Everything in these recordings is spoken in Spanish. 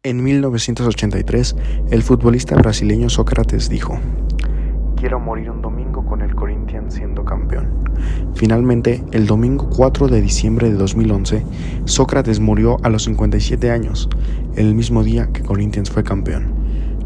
En 1983, el futbolista brasileño Sócrates dijo: "Quiero morir un domingo con el Corinthians siendo campeón". Finalmente, el domingo 4 de diciembre de 2011, Sócrates murió a los 57 años, el mismo día que Corinthians fue campeón.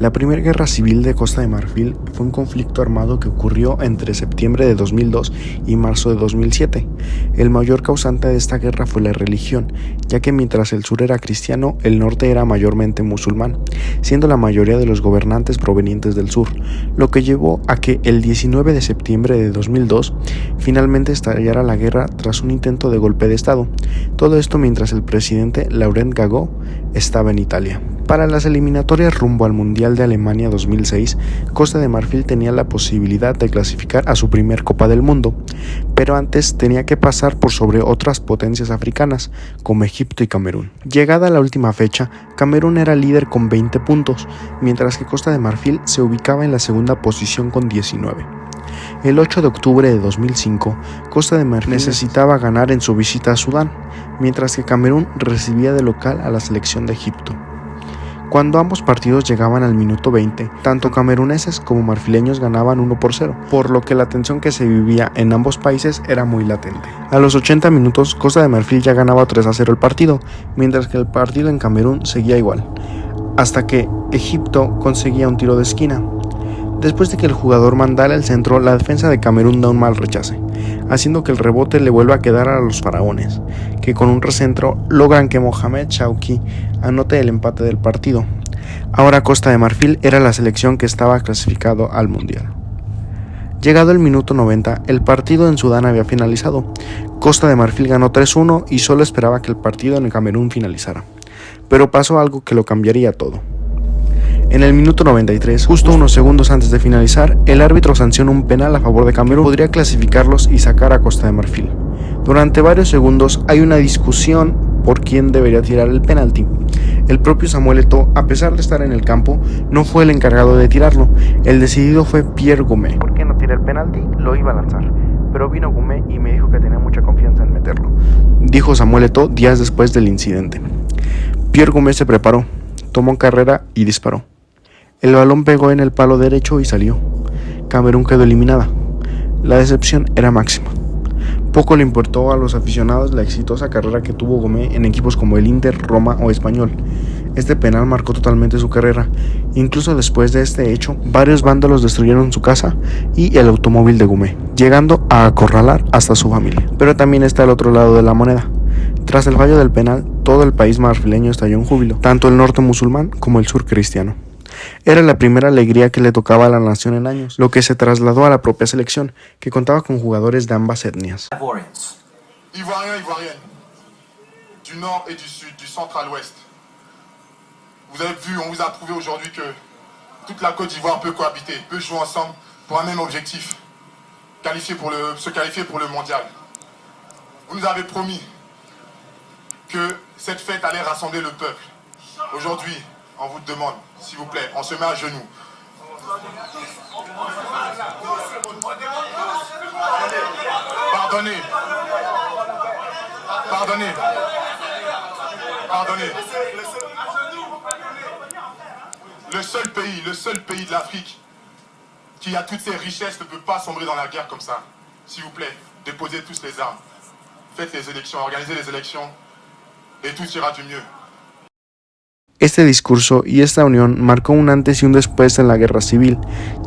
La primera guerra civil de Costa de Marfil fue un conflicto armado que ocurrió entre septiembre de 2002 y marzo de 2007. El mayor causante de esta guerra fue la religión, ya que mientras el sur era cristiano, el norte era mayormente musulmán, siendo la mayoría de los gobernantes provenientes del sur, lo que llevó a que el 19 de septiembre de 2002 finalmente estallara la guerra tras un intento de golpe de estado. Todo esto mientras el presidente Laurent Gbagbo estaba en Italia. Para las eliminatorias rumbo al Mundial de Alemania 2006, Costa de Marfil tenía la posibilidad de clasificar a su primer Copa del Mundo, pero antes tenía que pasar por sobre otras potencias africanas, como Egipto y Camerún. Llegada la última fecha, Camerún era líder con 20 puntos, mientras que Costa de Marfil se ubicaba en la segunda posición con 19. El 8 de octubre de 2005, Costa de Marfil necesitaba ganar en su visita a Sudán, mientras que Camerún recibía de local a la selección de Egipto. Cuando ambos partidos llegaban al minuto 20, tanto cameruneses como marfileños ganaban 1-0, por lo que la tensión que se vivía en ambos países era muy latente. A los 80 minutos, Costa de Marfil ya ganaba 3-0 el partido, mientras que el partido en Camerún seguía igual, hasta que Egipto conseguía un tiro de esquina. Después de que el jugador mandara el centro, la defensa de Camerún da un mal rechace, haciendo que el rebote le vuelva a quedar a los faraones, que con un recentro logran que Mohamed Chouki anote el empate del partido. Ahora Costa de Marfil era la selección que estaba clasificado al Mundial. Llegado el minuto 90, el partido en Sudán había finalizado. Costa de Marfil ganó 3-1 y solo esperaba que el partido en Camerún finalizara. Pero pasó algo que lo cambiaría todo. En el minuto 93, justo unos segundos antes de finalizar, el árbitro sancionó un penal a favor de Camerún, que podría clasificarlos y sacar a Costa de Marfil. Durante varios segundos hay una discusión por quién debería tirar el penalti. El propio Samuel Eto'o, a pesar de estar en el campo, no fue el encargado de tirarlo. El decidido fue Pierre Goumet. ¿Por qué no tiré el penalti? Lo iba a lanzar, pero vino Goumet y me dijo que tenía mucha confianza en meterlo, dijo Samuel Eto'o días después del incidente. Pierre Goumet se preparó, tomó carrera y disparó. El balón pegó en el palo derecho y salió. Camerún quedó eliminada. La decepción era máxima. Poco le importó a los aficionados la exitosa carrera que tuvo Goumet en equipos como el Inter, Roma o Español. Este penal marcó totalmente su carrera. Incluso después de este hecho, varios vándalos destruyeron su casa y el automóvil de Goumet, llegando a acorralar hasta su familia. Pero también está el otro lado de la moneda. Tras el fallo del penal, todo el país marfileño estalló en júbilo, tanto el norte musulmán como el sur cristiano. Era la primera alegría que le tocaba a la nación en años, lo que se trasladó a la propia selección, que contaba con jugadores de ambas etnias. Ivoiriens, du nord et du sud, du centre à l'ouest. Vous avez vu, on vous a prouvé aujourd'hui que toute la Côte d'Ivoire peut cohabiter, peut jouer ensemble pour un même objectif, se qualifier pour le mondial. Vous nous avez promis que cette fête allait rassembler le peuple. Aujourd'hui, on vous demande, s'il vous plaît, on se met à genoux. Pardonnez. Le seul pays de l'Afrique qui a toutes ses richesses ne peut pas sombrer dans la guerre comme ça. S'il vous plaît, déposez tous les armes. Faites les élections, organisez les élections et tout ira du mieux. Este discurso y esta unión marcó un antes y un después en la guerra civil,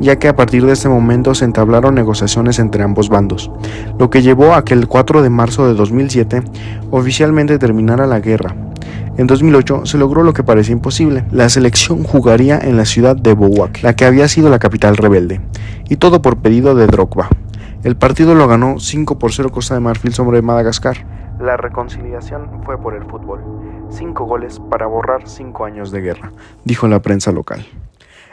ya que a partir de este momento se entablaron negociaciones entre ambos bandos, lo que llevó a que el 4 de marzo de 2007 oficialmente terminara la guerra. En 2008 se logró lo que parecía imposible. La selección jugaría en la ciudad de Bouake, la que había sido la capital rebelde, y todo por pedido de Drogba. El partido lo ganó 5-0 Costa de Marfil sobre Madagascar. La reconciliación fue por el fútbol. 5 goles para borrar 5 años de guerra, dijo la prensa local.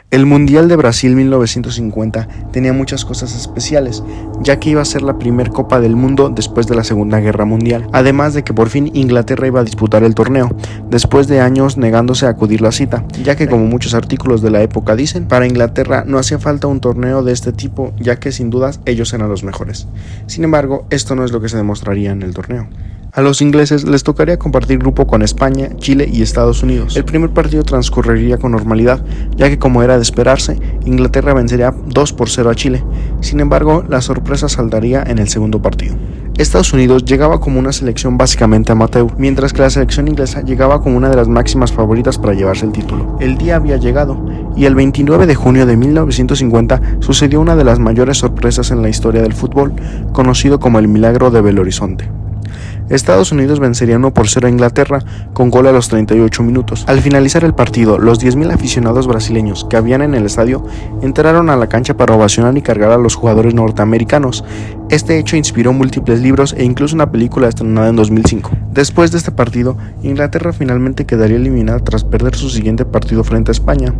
El Mundial de Brasil 1950 tenía muchas cosas especiales, ya que iba a ser la primera Copa del Mundo después de la Segunda Guerra Mundial, además de que por fin Inglaterra iba a disputar el torneo, después de años negándose a acudir la cita, ya que como muchos artículos de la época dicen, para Inglaterra no hacía falta un torneo de este tipo, ya que sin dudas ellos eran los mejores. Sin embargo, esto no es lo que se demostraría en el torneo. A los ingleses les tocaría compartir grupo con España, Chile y Estados Unidos. El primer partido transcurriría con normalidad, ya que como era de esperarse, Inglaterra vencería 2-0 a Chile. Sin embargo, la sorpresa saltaría en el segundo partido. Estados Unidos llegaba como una selección básicamente amateur, mientras que la selección inglesa llegaba como una de las máximas favoritas para llevarse el título. El día había llegado, y el 29 de junio de 1950 sucedió una de las mayores sorpresas en la historia del fútbol, conocido como el Milagro de Belo Horizonte. Estados Unidos vencería 1-0 a Inglaterra con gol a los 38 minutos. Al finalizar el partido, los 10.000 aficionados brasileños que habían en el estadio entraron a la cancha para ovacionar y cargar a los jugadores norteamericanos. Este hecho inspiró múltiples libros e incluso una película estrenada en 2005. Después de este partido, Inglaterra finalmente quedaría eliminada tras perder su siguiente partido frente a España,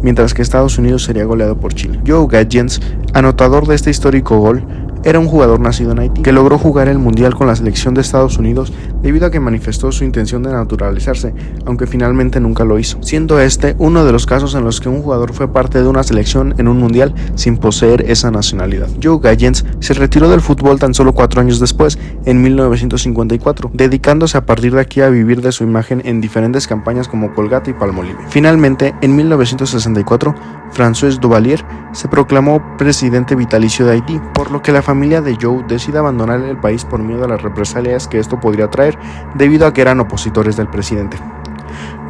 mientras que Estados Unidos sería goleado por Chile. Joe Gaggins, anotador de este histórico gol, era un jugador nacido en Haití que logró jugar el Mundial con la selección de Estados Unidos debido a que manifestó su intención de naturalizarse, aunque finalmente nunca lo hizo, siendo este uno de los casos en los que un jugador fue parte de una selección en un Mundial sin poseer esa nacionalidad. Joe Gaggins se retiró del fútbol tan solo 4 años después, en 1954, dedicándose a partir de aquí a vivir de su imagen en diferentes campañas como Colgate y Palmolive. Finalmente, en 1964, François Duvalier se proclamó presidente vitalicio de Haití, por lo que la familia de Joe decide abandonar el país por miedo a las represalias que esto podría traer, debido a que eran opositores del presidente.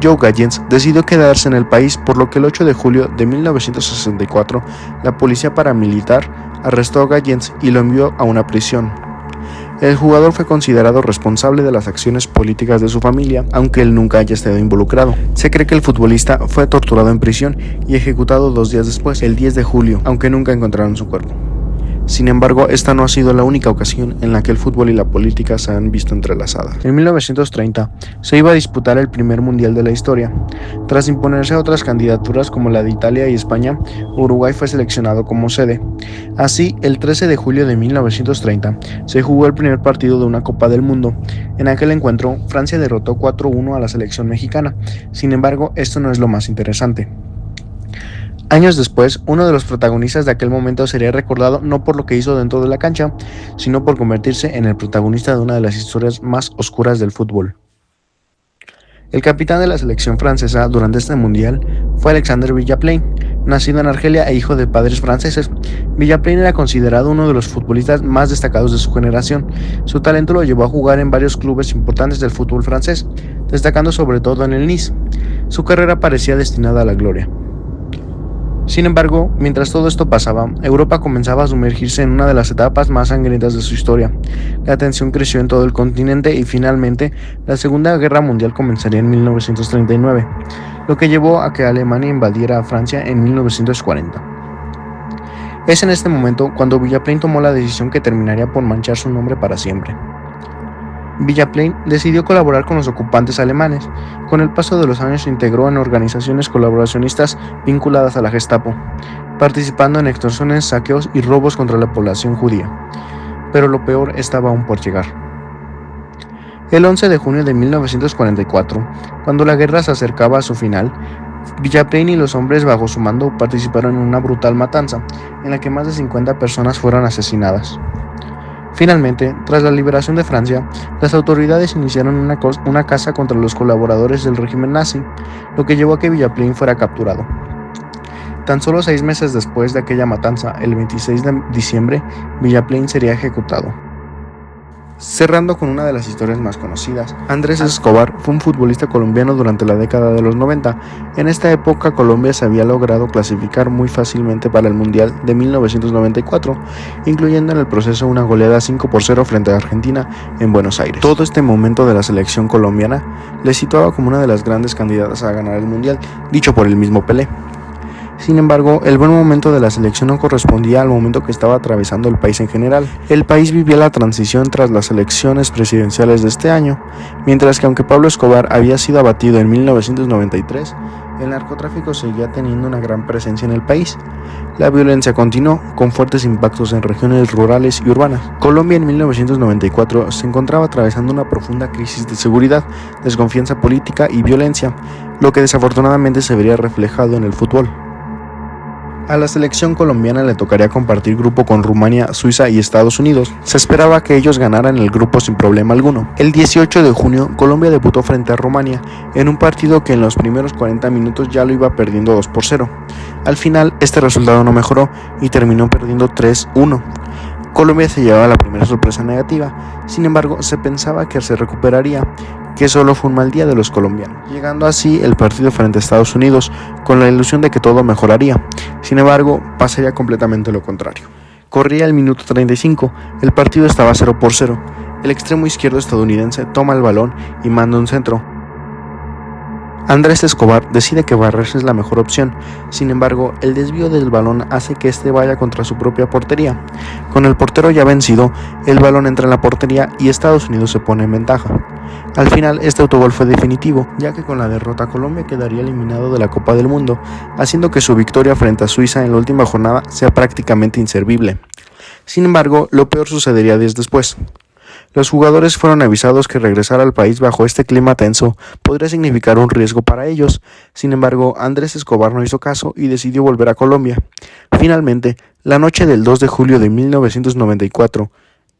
Joe Gaggins decidió quedarse en el país, por lo que el 8 de julio de 1964, la policía paramilitar arrestó a Gaggins y lo envió a una prisión. El jugador fue considerado responsable de las acciones políticas de su familia, aunque él nunca haya estado involucrado. Se cree que el futbolista fue torturado en prisión y ejecutado 2 días después, el 10 de julio, aunque nunca encontraron su cuerpo. Sin embargo, esta no ha sido la única ocasión en la que el fútbol y la política se han visto entrelazadas. En 1930 se iba a disputar el primer mundial de la historia. Tras imponerse a otras candidaturas como la de Italia y España, Uruguay fue seleccionado como sede. Así, el 13 de julio de 1930 se jugó el primer partido de una Copa del Mundo. En aquel encuentro, Francia derrotó 4-1 a la selección mexicana. Sin embargo, esto no es lo más interesante. Años después, uno de los protagonistas de aquel momento sería recordado no por lo que hizo dentro de la cancha, sino por convertirse en el protagonista de una de las historias más oscuras del fútbol. El capitán de la selección francesa durante este mundial fue Alexandre Villaplane. Nacido en Argelia e hijo de padres franceses, Villaplane era considerado uno de los futbolistas más destacados de su generación. Su talento lo llevó a jugar en varios clubes importantes del fútbol francés, destacando sobre todo en el Nice. Su carrera parecía destinada a la gloria. Sin embargo, mientras todo esto pasaba, Europa comenzaba a sumergirse en una de las etapas más sangrientas de su historia. La tensión creció en todo el continente y finalmente la Segunda Guerra Mundial comenzaría en 1939, lo que llevó a que Alemania invadiera a Francia en 1940. Es en este momento cuando Villaplane tomó la decisión que terminaría por manchar su nombre para siempre. Villaplane decidió colaborar con los ocupantes alemanes. Con el paso de los años se integró en organizaciones colaboracionistas vinculadas a la Gestapo, participando en extorsiones, saqueos y robos contra la población judía. Pero lo peor estaba aún por llegar. El 11 de junio de 1944, cuando la guerra se acercaba a su final, Villaplane y los hombres bajo su mando participaron en una brutal matanza, en la que más de 50 personas fueron asesinadas. Finalmente, tras la liberación de Francia, las autoridades iniciaron una caza contra los colaboradores del régimen nazi, lo que llevó a que Villaplane fuera capturado. Tan solo 6 meses después de aquella matanza, el 26 de diciembre, Villaplane sería ejecutado. Cerrando con una de las historias más conocidas, Andrés Escobar fue un futbolista colombiano durante la década de los 90. En esta época Colombia se había logrado clasificar muy fácilmente para el Mundial de 1994, incluyendo en el proceso una goleada 5-0 frente a Argentina en Buenos Aires. Todo este momento de la selección colombiana le situaba como una de las grandes candidatas a ganar el Mundial, dicho por el mismo Pelé. Sin embargo, el buen momento de la selección no correspondía al momento que estaba atravesando el país en general. El país vivía la transición tras las elecciones presidenciales de este año, mientras que aunque Pablo Escobar había sido abatido en 1993, el narcotráfico seguía teniendo una gran presencia en el país. La violencia continuó, con fuertes impactos en regiones rurales y urbanas. Colombia en 1994 se encontraba atravesando una profunda crisis de seguridad, desconfianza política y violencia, lo que desafortunadamente se vería reflejado en el fútbol. A la selección colombiana le tocaría compartir grupo con Rumania, Suiza y Estados Unidos. Se esperaba que ellos ganaran el grupo sin problema alguno. El 18 de junio, Colombia debutó frente a Rumania en un partido que en los primeros 40 minutos ya lo iba perdiendo 2-0. Al final, este resultado no mejoró y terminó perdiendo 3-1. Colombia se llevaba la primera sorpresa negativa, sin embargo, se pensaba que se recuperaría, que solo fue un mal día de los colombianos, llegando así el partido frente a Estados Unidos con la ilusión de que todo mejoraría. Sin embargo, pasaría completamente lo contrario. Corría el minuto 35, el partido estaba 0-0. El extremo izquierdo estadounidense toma el balón y manda un centro. Andrés Escobar decide que barrerse es la mejor opción, sin embargo, el desvío del balón hace que este vaya contra su propia portería. Con el portero ya vencido, el balón entra en la portería y Estados Unidos se pone en ventaja. Al final, este autogol fue definitivo, ya que con la derrota Colombia quedaría eliminado de la Copa del Mundo, haciendo que su victoria frente a Suiza en la última jornada sea prácticamente inservible. Sin embargo, lo peor sucedería días después. Los jugadores fueron avisados que regresar al país bajo este clima tenso podría significar un riesgo para ellos. Sin embargo, Andrés Escobar no hizo caso y decidió volver a Colombia. Finalmente, la noche del 2 de julio de 1994,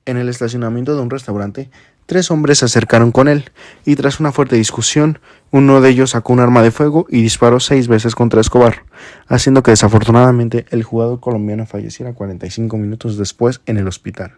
en el estacionamiento de un restaurante, 3 hombres se acercaron con él, y tras una fuerte discusión, uno de ellos sacó un arma de fuego y disparó 6 veces contra Escobar, haciendo que desafortunadamente el jugador colombiano falleciera 45 minutos después en el hospital.